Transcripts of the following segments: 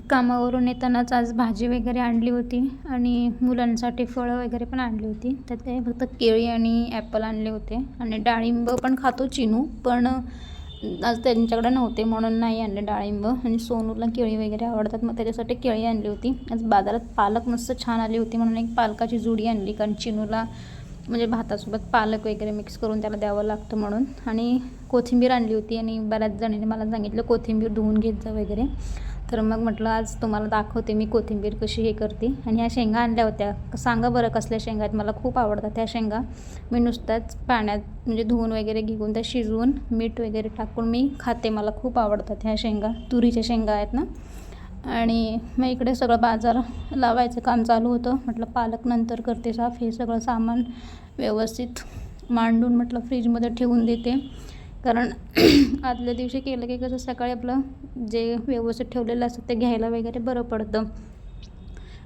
कामावरून येतानाच आज भाजी वगैरे आणली होती आणि मुलांसाठी फळं वगैरे पण आणली होती. तर ते फक्त केळी आणि ॲपल आणले होते आणि डाळिंब पण खातो चिनू, पण आज त्यांच्याकडे नव्हते म्हणून नाही आणले डाळिंब. आणि सोनूला केळी वगैरे आवडतात, मग त्याच्यासाठी केळी आणली होती. आज बाजारात पालक मस्त छान आली होती म्हणून एक पालकाची जुडी आणली, कारण चिनूला म्हणजे भातासोबत पालक वगैरे मिक्स करून त्याला द्यावं लागतं म्हणून. आणि कोथिंबीर आणली होती आणि बऱ्याच जणींनी मला सांगितलं कोथिंबीर धुवून घेत जा वगैरे. तर मग म्हटलं आज तुम्हाला दाखवते मी कोथिंबीर कशी हे करते. आणि ह्या शेंगा आणल्या होत्या, सांगा बरं कसल्या शेंगा आहेत, मला खूप आवडतात त्या शेंगा. मी नुसत्याच पाण्यात म्हणजे धुवून वगैरे घेऊन त्या शिजवून मीठ वगैरे टाकून मी खाते, मला खूप आवडतात ह्या शेंगा, तुरीच्या शेंगा आहेत ना. आणि मग इकडे सगळं बाजार लावायचं काम चालू होतं. म्हटलं पालक नंतर करते साफ, हे सगळं सामान व्यवस्थित मांडून म्हटलं फ्रीजमध्ये ठेवून देते, कारण आदल्या दिवशी केलं की कसं सकाळी आपलं जे व्यवस्थित ठेवलेलं असतं ते घ्यायला वगैरे बरं पडतं.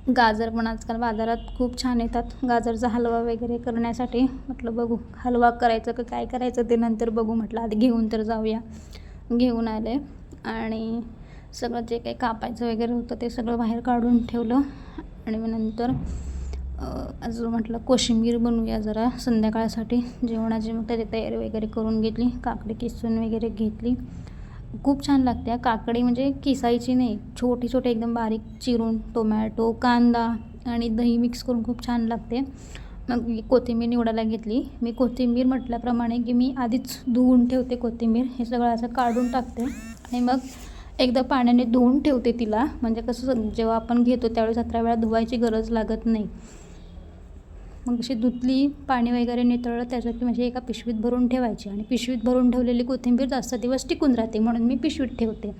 गाजर पण आजकाल बाजारात खूप छान येतात, गाजरचा हलवा वगैरे करण्यासाठी. म्हटलं बघू हलवा करायचं का काय करायचं ते नंतर बघू, म्हटलं आधी घेऊन तर जाऊया. घेऊन आले आणि सगळं जे काही कापायचं वगैरे होतं ते सगळं बाहेर काढून ठेवलं. आणि मग नंतर अजून म्हटलं कोशिंबीर बनवूया जरा संध्याकाळसाठी जेवणाची. मग त्याची तयारी वगैरे करून घेतली, काकडी किसून वगैरे घेतली. खूप छान लागते काकडी, म्हणजे किसायची नाही, छोटी छोटी एकदम बारीक चिरून टोमॅटो कांदा आणि दही मिक्स करून खूप छान लागते. मग कोथिंबीर निवडायला घेतली. मी कोथिंबीर म्हटल्याप्रमाणे की मी आधीच धुवून ठेवते कोथिंबीर, हे सगळं असं काढून टाकते आणि मग एकदा पाण्याने धुवून ठेवते तिला, म्हणजे कसं जेव्हा आपण घेतो त्यावेळी 17 वेळा धुवायची गरज लागत नाही. मग अशी धुतली, पाणी वगैरे नितळलं त्यासाठी म्हणजे एका पिशवीत भरून ठेवायची. आणि पिशवीत भरून ठेवलेली कोथिंबीर जास्त दिवस टिकून राहते म्हणून मी पिशवीत ठेवते.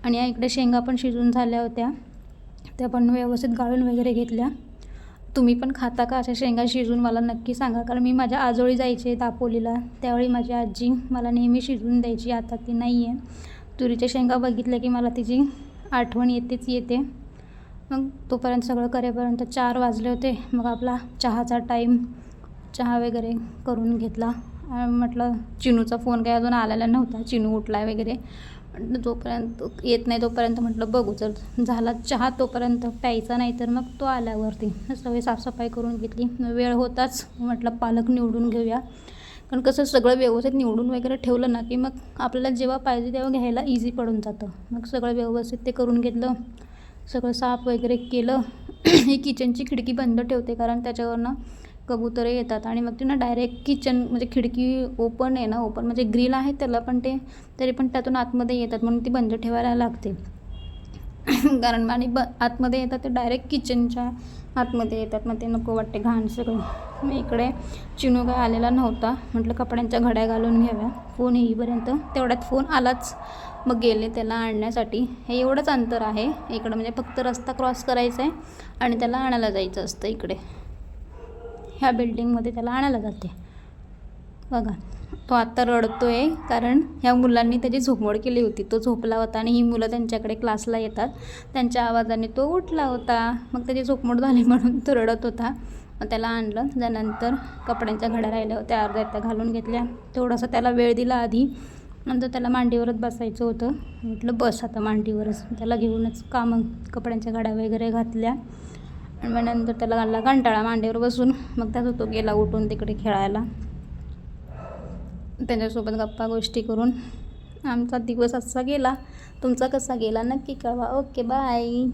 आणि या इकडे शेंगा पण शिजून झाल्या होत्या, त्या पण व्यवस्थित गाळून वगैरे घेतल्या. तुम्ही पण खाता का अशा शेंगा शिजून, मला नक्की सांगा, कारण मी माझ्या आजोळी जायचे दापोलीला त्यावेळी माझी आजी मला नेहमी शिजवून द्यायची, आता ती नाही आहे. तुरीच्या शेंगा बघितल्या की मला तिची आठवण येते. मग तोपर्यंत सगळं करेपर्यंत 4 वाजले होते. मग आपला चहाचा टाईम, चहा वगैरे करून घेतला. म्हटलं चिनूचा फोन काही अजून आलेला नव्हता, चिनू उठला वगैरे, जोपर्यंत येत नाही तोपर्यंत म्हटलं बघू, जर झाला चहा तोपर्यंत प्यायचा, नाही तर मग तो आल्यावरती सगळी साफसफाई करून घेतली. वेळ होताच म्हटलं पालक निवडून घेऊया, कारण कसं सगळं व्यवस्थित निवडून वगैरे ठेवलं ना की मग आपल्याला जेव्हा पाहिजे तेव्हा घ्यायला इझी पडून जातं. मग सगळं व्यवस्थित ते करून घेतलं, सगळं साफ वगैरे केलं. ही किचनची खिडकी बंद ठेवते कारण त्याच्यावरनं कबुतरे येतात आणि मग ती ना डायरेक्ट किचन म्हणजे खिडकी ओपन आहे ना, ओपन म्हणजे ग्रिल आहे त्याला, पण ते तरी पण त्यातून आतमध्ये येतात म्हणून ती बंद ठेवायला लागते. कारण आणि आतमध्ये येतात ते डायरेक्ट किचनच्या आतमध्ये येतात, मग ते नको वाटते घाण सगळं. मी इकडे चिनू काय आलेला नव्हता, म्हटलं कपड्यांच्या घड्या घालून घ्याव्या, फोन येईपर्यंत. तेवढ्यात फोन आलाच, मग गेले त्याला आणण्यासाठी. हे एवढंच अंतर आहे इकडं, म्हणजे फक्त रस्ता क्रॉस करायचा आहे आणि त्याला आणायला जायचं असतं. इकडे ह्या बिल्डिंगमध्ये त्याला आणायला जाते. बघा तो आत्ता रडतो आहे, कारण ह्या मुलांनी त्याची झोपमोड केली होती. तो झोपला होता आणि ही मुलं त्यांच्याकडे क्लासला येतात, त्यांच्या आवाजाने तो उठला होता. मग त्याची झोपमोड झाली म्हणून तो रडत होता. मग त्याला आणलं. त्यानंतर कपड्यांच्या घड्या राहिल्या होत्या, अर्ध्या त्या घालून घेतल्या. थोडासा त्याला वेळ दिला आधी, नंतर त्याला मांडीवरच बसायचं होतं. म्हटलं बस आता मांडीवरच, त्याला घेऊनच कामं कपड्यांच्या घड्या वगैरे घातल्या. आणि मग नंतर त्याला घालला कंटाळा मांडीवर बसून, मग त्याचा तो गेला उठून तिकडे खेळायला. त्याच्यासोबत गप्पा गोष्टी करून आमचा दिवस असा गेला. तुमचा कसा गेला नक्की कळवा. Okay bye.